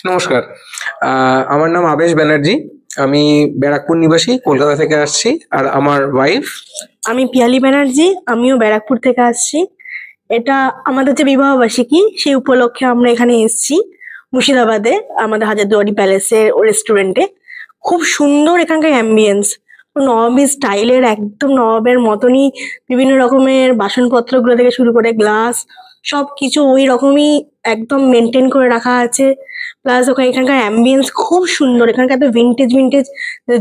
নমস্কার। আমার নাম আবেশ ব্যানার্জি। আমি ব্যারাকপুর নিবাসী, কলকাতা থেকে আসছি। আর আমার ওয়াইফ। আমি পিয়ালি ব্যানার্জি, আমিও ব্যারাকপুর থেকে আসছি। এটা আমাদের যে বিবাহ বার্ষিকী, সেই উপলক্ষে আমরা এখানে এসেছি মুর্শিদাবাদে, আমাদের হাজারদুয়ারি প্যালেসের রেস্টুরেন্টে। খুব সুন্দর এখানকার অ্যাম্বিয়েন্স, নবাবী স্টাইলের, একদম নবাবের মতনই বিভিন্ন রকমের বাসনপত্রগুলো থেকে শুরু করে গ্লাস সবকিছু ওই রকমই একদম মেনটেন করে রাখা আছে। প্লাস ওখানে এখানকার অ্যাম্বিয়েন্স খুব সুন্দর, এখানকার এত ভিন্টেজ ভিন্টেজ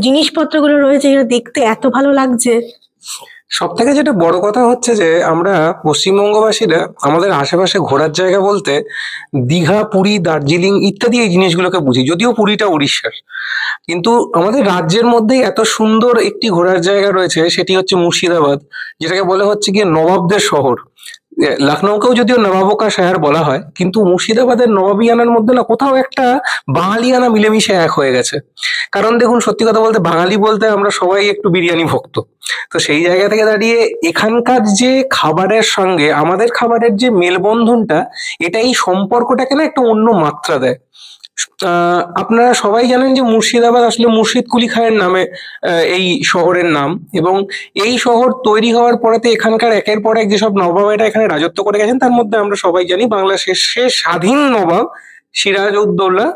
জিনিসপত্রগুলো রয়েছে, এগুলো দেখতে এত ভালো লাগছে। সব থেকে যেটা বড় কথা হচ্ছে যে আমরা পশ্চিমবঙ্গবাসীরা আমাদের আশেপাশে ঘোরার জায়গা বলতে দীঘা, পুরী, দার্জিলিং ইত্যাদি এই জিনিসগুলোকে বুঝি, যদিও পুরীটা উড়িষ্যার। কিন্তু আমাদের রাজ্যের মধ্যেই এত সুন্দর একটি ঘোরার জায়গা রয়েছে, সেটি হচ্ছে মুর্শিদাবাদ, যেটাকে বলে হচ্ছে গিয়ে নবাবদের শহর। লখনৌকেও যদিও নবাবো কা শহর বলা হয়, কিন্তু মুর্শিদাবাদের নবাবিয়ানার মধ্যে না কোথাও একটা বাঙালিয়ানা মিলেমিশে এক হয়ে গেছে। কারণ দেখুন, সত্যি কথা বলতে বাঙালি বলতে আমরা সবাই একটু বিরিয়ানি ভক্ত। তো সেই জায়গা থেকে দাঁড়িয়ে এখানকার যে খাবারের সঙ্গে আমাদের খাবারের যে মেলবন্ধনটা, এটা এই সম্পর্কটাকে না একটা অন্য মাত্রা দেয়। আপনারা সবাই জানেন যে মুর্শিদাবাদ আসলে মুর্শিদ কুলি খাঁয়ের নামে এই শহরের নাম। এবং এই শহর তৈরি হওয়ার পরেতে এখানকার একের পর এক যেসব নবাবেরা এখানে রাজত্ব করে গেছেন, তার মধ্যে আমরা সবাই জানি বাংলার শেষ স্বাধীন নবাব সিরাজউদ্দৌলা।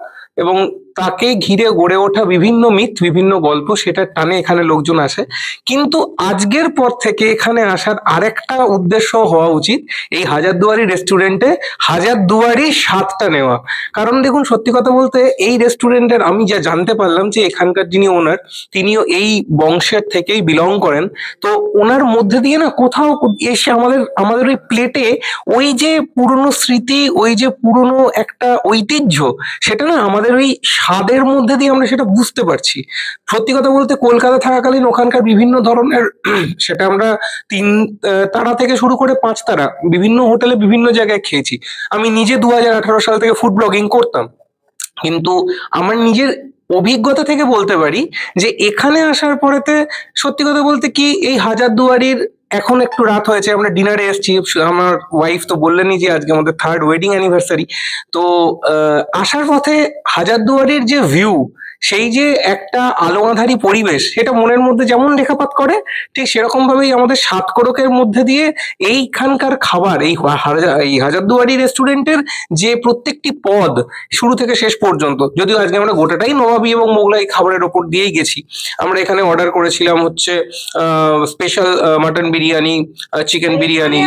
এবং তাকে ঘিরে গড়ে ওঠা বিভিন্ন মিথ, বিভিন্ন গল্প, সেটার টানে এখানে লোকজন আসে। কিন্তু আজকের পর থেকে এখানে আসার আরেকটা উদ্দেশ্য হওয়া উচিত, এই হাজারদুয়ারি রেস্টুরেন্টে হাজারদুয়ারি স্বাদটা নেওয়া। কারণ দেখুন, সত্যি কথা বলতে এই রেস্টুরেন্টের আমি যা জানতে পারলাম যে এখানকার যিনি ওনার, তিনিও এই বংশের থেকেই বিলং করেন। তো ওনার মধ্যে দিয়ে না কোথাও এসে আমাদের আমাদের ওই প্লেটে ওই যে পুরনো স্মৃতি, ওই যে পুরনো একটা ঐতিহ্য, সেটা না আমাদের ওই স্বাদের মধ্যে দিয়ে আমরা সেটা বুঝতে পারছি। সত্যি কথা বলতে কলকাতা থাকাকালীন ওখানকার বিভিন্ন ধরনের সেটা আমরা তিন তারা থেকে শুরু করে 5 তারা বিভিন্ন হোটেলে বিভিন্ন জায়গায় খেয়েছি। আমি নিজে 2018 সাল থেকে ফুড ব্লগিং করতাম। কিন্তু আমার নিজের অভিজ্ঞতা থেকে বলতে পারি যে এখানে আসার পরেতে সত্যি কথা বলতে কি, এই হাজারদুয়ারির এখন একটু রাত হয়েছে, আমরা ডিনারে এসেছি। আমার ওয়াইফ তো বললেনই যে আজকে আমাদের 3rd ওয়েডিং অ্যানিভার্সারি। তো আসার পথে হাজারদুয়ারির যে ভিউ, সেই যে একটা আলো আঁধারি পরিবেশ, সেটা মনের মধ্যে যেমন রেখাপাত করে, ঠিক সেরকম ভাবেই আমাদের সাতকড়কের মধ্যে দিয়ে এইখানকার খাবার, এই হাজারদুয়ারি রেস্টুরেন্টের যে প্রত্যেকটি পদ শুরু থেকে শেষ পর্যন্ত, যদিও আজকে আমরা গোটাটাই নবাবী এবং মোগলাই খাবারের ওপর দিয়েই গেছি। আমরা এখানে অর্ডার করেছিলাম হচ্ছে special mutton biryani, chicken biryani.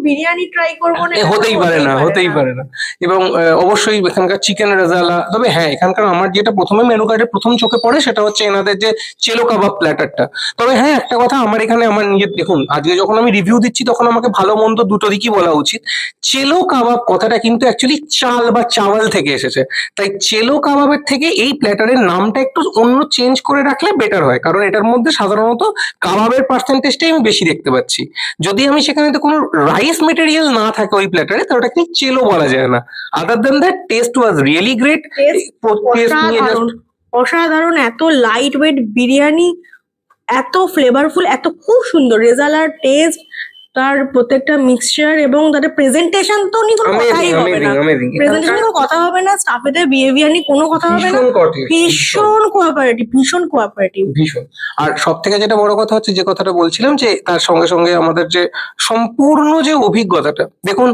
Biryani try করবো না, হতেই পারে না, হতেই পারে না। এবং অবশ্যই এখানকার চিকেন রেজালা। তবে হ্যাঁ, এখানকার আমার যেটা প্রথমে মেনু কার্ডে প্রথম চোখে পড়ে সেটা হচ্ছে এনাদের যে চেলো কাবাব প্ল্যাটারটা। তবে হ্যাঁ, একটা কথা আমার এখানে আমার নিজের, দেখুন আজকে যখন আমি রিভিউ দিচ্ছি তখন আমাকে ভালো মন্দ দুটো দিকই বলা উচিত। চেলো কাবাব কথাটা কিন্তু অ্যাকচুয়ালি চাল বা চাওয়াল থেকে এসেছে। তাই চেলো কাবাবের থেকে এই প্ল্যাটারের নামটা একটু অন্য চেঞ্জ করে রাখলে বেটার হয়, কারণ এটার মধ্যে সাধারণত কাবাবের পার্সেন্টেজটাই আমি বেশি দেখতে পাচ্ছি। যদি আমি সেখানে তো কোনো রাইস মেটেরিয়াল না থাকে ওই প্ল্যাটারে, তাহলে ওটাকে চেলো বলা যায় না। Other than that, taste was really great. অসাধারণ, এত লাইট ওয়েট বিরিয়ানি, এত ফ্লেভারফুল, এত খুব সুন্দর রেজালার টেস্ট, তার প্রত্যেকটা মিক্সচার এবং তাদের প্রেজেন্টেশন তো নিয়ে কোনো কথাই হবে না। প্রেজেন্টেশন কোনো কথা হবে না, স্টাফেদের বিহেভিয়ার নিয়ে কোনো কথা হবে না। ভীষণ কোঅপারেটিভ, ভীষণ কোঅপারেটিভ, ভীষণ। আর সব থেকে যেটা বড় কথা হচ্ছে, যে কথাটা বলছিলাম, যে তার সঙ্গে সঙ্গে আমাদের যে সম্পূর্ণ যে অভিজ্ঞতাটা, দেখুন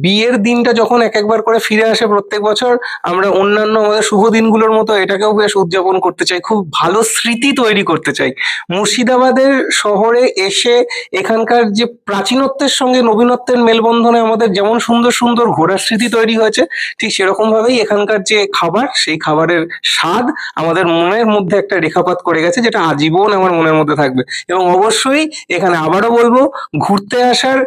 বিয়ের দিনটা যখন এক একবার করে ফিরে আসে প্রত্যেক বছর, আমরা অন্যান্য আমাদের শুভ দিনগুলোর মতো এটাকেও বেশ উদযাপন করতে চাই, খুব ভালো স্মৃতি তৈরি করতে চাই। মুর্শিদাবাদের শহরে এসে এখানকার যে প্রাচীনত্বের সঙ্গে নবীনত্বের মেলবন্ধনে আমাদের যেমন সুন্দর সুন্দর ঘোরার স্মৃতি তৈরি হয়েছে, ঠিক সেরকম ভাবেই এখানকার যে খাবার, সেই খাবারের স্বাদ আমাদের মনের মধ্যে একটা রেখাপাত করে গেছে, যেটা আজীবন আমার মনের মধ্যে থাকবে। এবং অবশ্যই এখানে আবারও বলবো, ঘুরতে আসার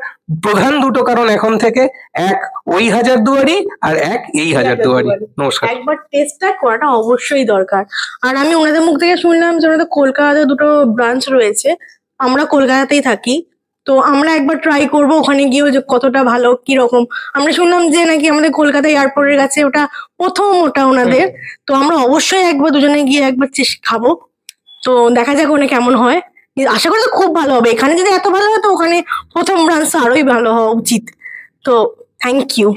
প্রধান দুটো কারণ এখন থেকে, এক ওই হাজারদুয়ারি, আর এক এই হাজারদুয়ারি। নমস্কার। একবার টেস্টটা করাটা অবশ্যই দরকার। আর আমি ওনাদের মুখ থেকে শুনলাম যে ওনাদের কলকাতাতে দুটো ব্রাঞ্চ রয়েছে, আমরা কলকাতাতেই থাকি, তো আমরা একবার ট্রাই করব ওখানে গিয়েও যে কতটা ভালো কি রকম। আমরা শুনলাম যে নাকি আমাদের কলকাতা এয়ারপোর্টের কাছে ওটা প্রথম, ওটা ওনাদের। তো আমরা অবশ্যই একবার দুজনে গিয়ে একবার খাবো, তো দেখা যাক ওখানে কেমন হয়। আশা করি তো খুব ভালো হবে, এখানে যদি এত ভালো হয় তো ওখানে প্রথম ব্রাঞ্চ আরোই ভালো হওয়া উচিত। তো থ্যাংক ইউ।